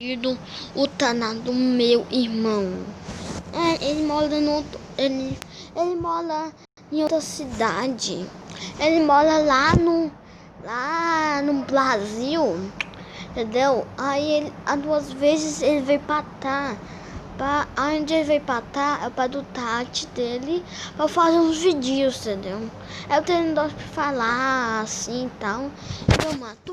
O Tana do meu irmão. Ele mora ele mora em outra cidade. Ele mora lá no Brasil, entendeu? Aí ele, as duas vezes ele veio pra cá. Onde ele veio pra cá é pra do Tati dele pra fazer uns vídeos, entendeu? Eu tenho dó pra falar assim e tal. Eu mato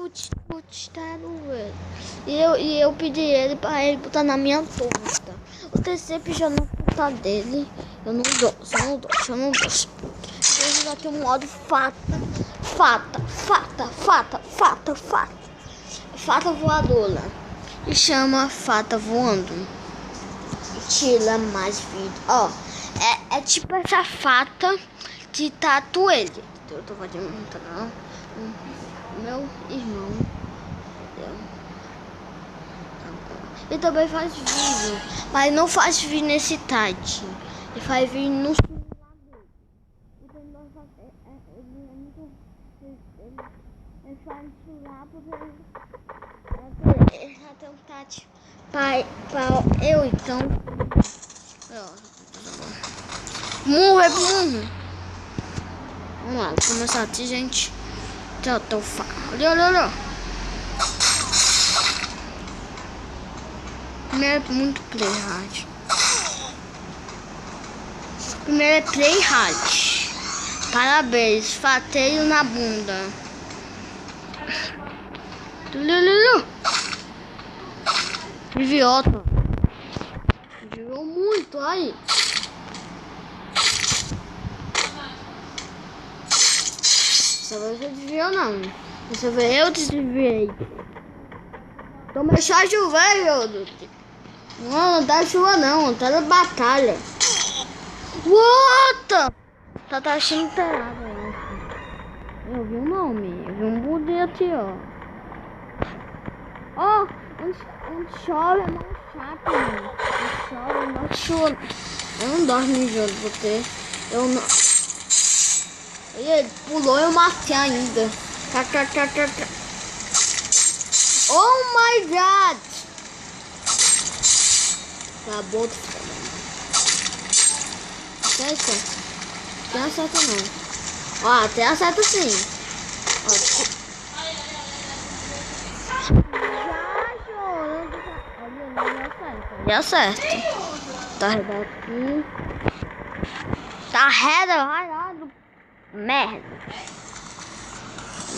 e eu pedi ele pra ele botar na minha torta. O terceiro já não tá dele. Eu não dou. Eu já tenho um modo fata voadora. E chama fata voando. Tira mais vídeo. Ó, é tipo essa fata de tatu ele. Eu tô fazendo meu irmão. Ele também faz vídeo, mas não faz vídeo nesse site. Ele faz vídeo no celular dele. Ele faz no celular porque ele já tem um site para eu, então. Morrer. Vamos lá, vou começar aqui, gente. Olha. Primeiro é muito play hard. Primeiro é play hard. Parabéns, fateio na bunda. Idiota. Desviou muito aí. Essa vez eu desviou não. Dessa vez eu desviei. Toma chá de velho. Não dá chuva não, tá na batalha. What? Tá achando pelado, eu vi um nome, eu vi um budete, ó. Ó, onde chove é mais chato, mano. Onde chove é mais choro. Eu não dormo no jogo, porque eu não... E ele pulou e eu matei ainda. Oh my god! Acabou. Acerta. Não acerta não. Ó, até acerta sim. Ó, já acerta. Tá reto aqui. Tá reto. Merda.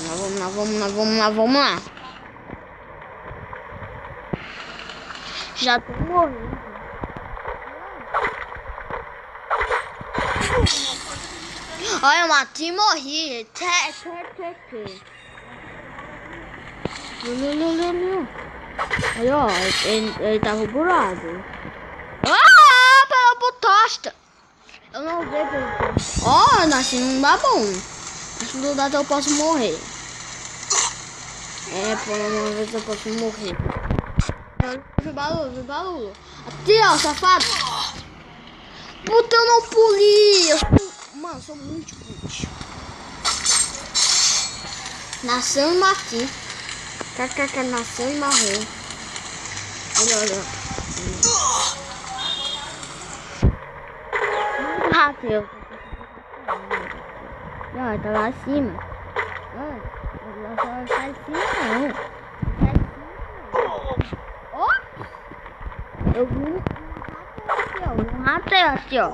Vamos lá. Já tô morrendo. Olha, eu matei e morri. Olha, ó, ele tava burado. Pela botosta. Eu não vejo pelo botosta. Ó, assim não dá bom. Assim não dá, eu posso morrer. Por uma vez eu posso morrer. Vi barulho. Aqui, ó, safado. Puta, eu não puli. Mano, sou muito puto. Nasceu e matei. Nasceu e morreu. Olha. Bateu. Não, tá lá acima. Não sai de cima, não. Eu vi um rateio aqui, ó.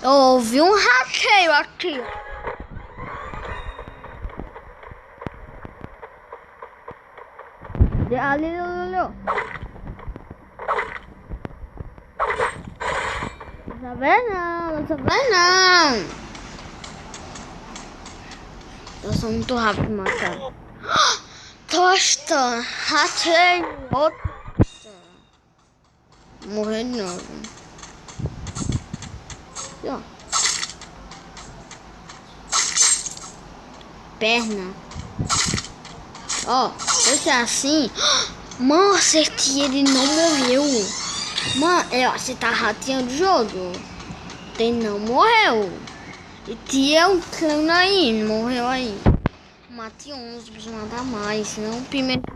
Eu ouvi um rateio aqui. Ali. Não tá vendo não. Eu sou muito rápido de matar. Tosta, rateio, outro. Morrer de novo. Aqui, ó. Perna. Ó, esse é assim. Mano, acertei, ele não morreu. Mano, você tá rateando o jogo. Ele não morreu. E tinha um cano aí, morreu aí. Matei 11, preciso matar mais. Senão o pimenta.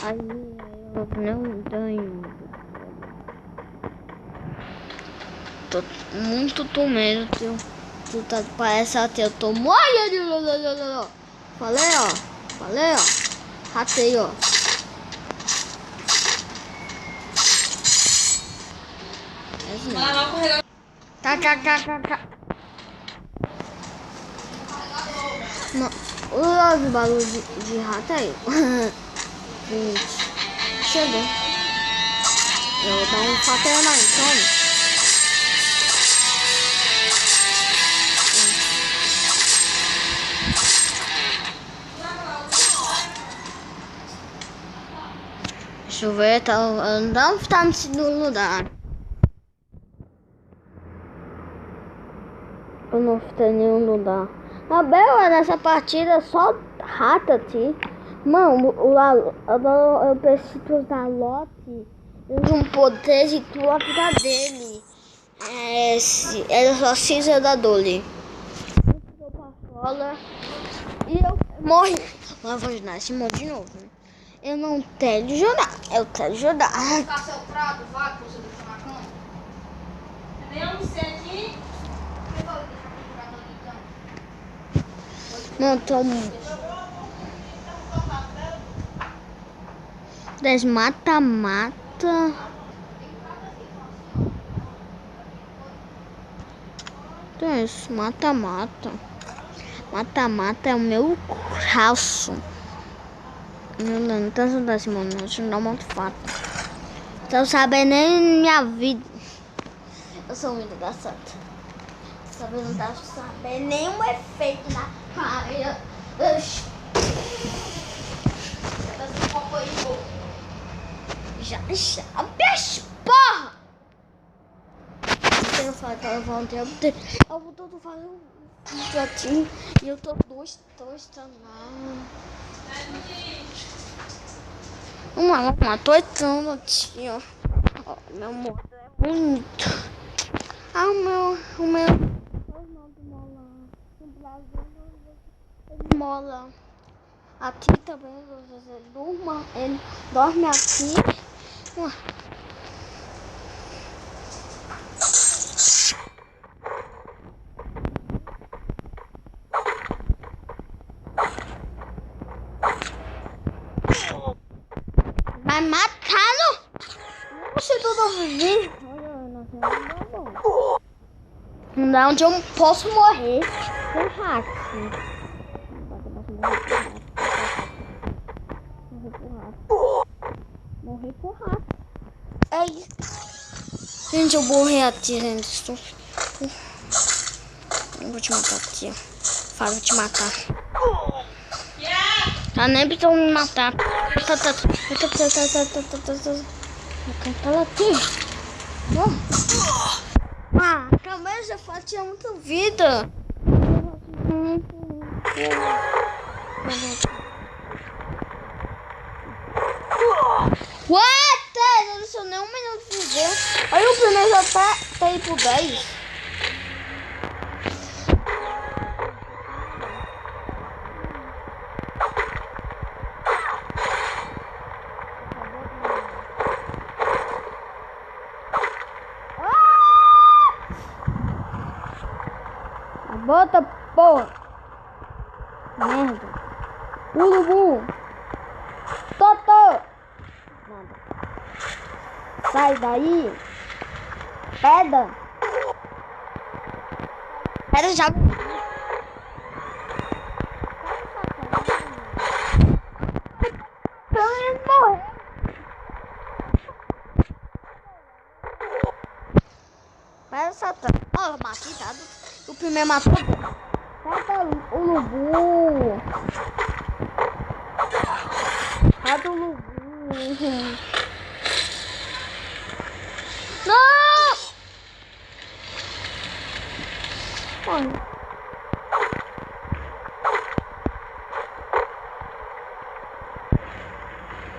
Aí Eu não tenho. Tô muito com medo, tio. Tu tá, parece até eu tô morrendo. Falei, ó. Ratei, ó. Tá. Não, olha o barulho de rato aí. Gente, chegou. Eu vou dar um fateio na então. Deixa eu ver, não tá no segundo lugar. Eu não tenho nenhum lugar. A bela nessa partida só rata aqui. Mano, agora eu preciso usar lote. Usa um poder de tua vida dele. Ele só precisa da Dolly. Eu pra fora e eu morri. Mas eu vou ajudar esse monte de novo. Né? Eu não quero ajudar. Eu quero ajudar. Tá seu prato, vai pra você deixar na cama. Nem almocei aqui. Não, tô... 10 mata-mata. Então é isso, mata-mata. Mata-mata é o meu raço. Não tá ajudando esse mano, isso não dá muito fato. Não sabe nem minha vida. Eu sou muito engraçada. Não dá pra saber nenhum efeito na cara. Já, bicho, porra! Eu falo que eu vou ter. Eu vou todo fazer um pratinho e eu tô dois estranados. Tô entrando aqui, ó. Ó, meu amor é bonito. Ah, o meu. No Brasil, ele mola. Aqui também, você durma, ele dorme aqui. Vai matando! Você tudo vivo. Não dá onde eu posso morrer com rato. Morri por rato. Ai. Gente, eu morri aqui, gente. Eu vou te matar aqui. Fala, vou te matar. Tá nem precisando me matar. Ela aqui. Ah, acabei de falar, tinha muita vida. What? Não deixou nem um minuto de viver. Olha, o primeiro já tá aí pro 10. Bota, porra. Merda. Urubu. Totô. Nada. Sai daí. Pedra. Pedra já. Ele morreu. Pedra Satã. Ó, oh, matei, tá? O primeiro matou. Mata o urubu. Mata o urubu. Não! Olha.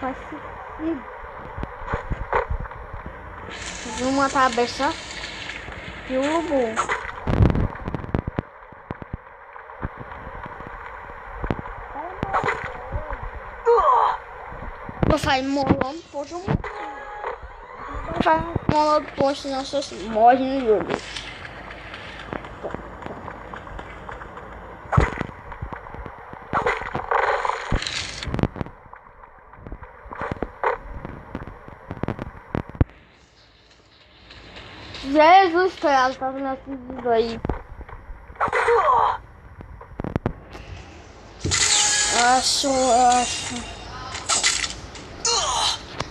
Vai se... Vou matar a besta e o urubu. faz molando post. Faz molando post, senão você morre no jogo. Jesus, cara, tá vendo esse vídeo aí? Acho.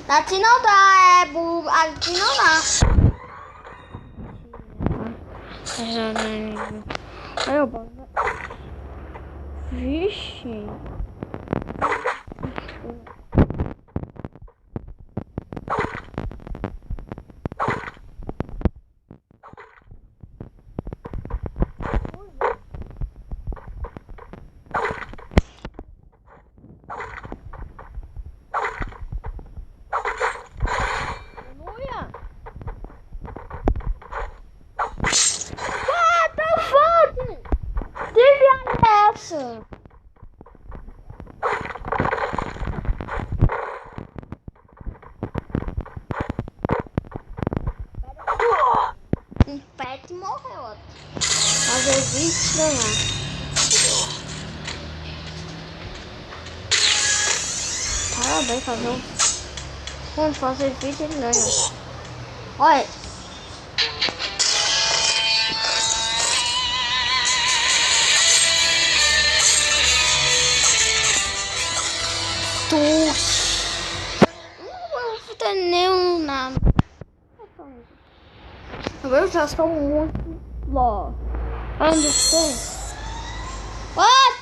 Aqui não dá, aqui não dá. Vixe. Essa. Um pet morreu. Mas existe ganhar. Parabéns, fazer um. Quando fazer vídeo, ele ganha. Olha. Não vou ter nenhum nada. Eu já estou muito low. Understand? What?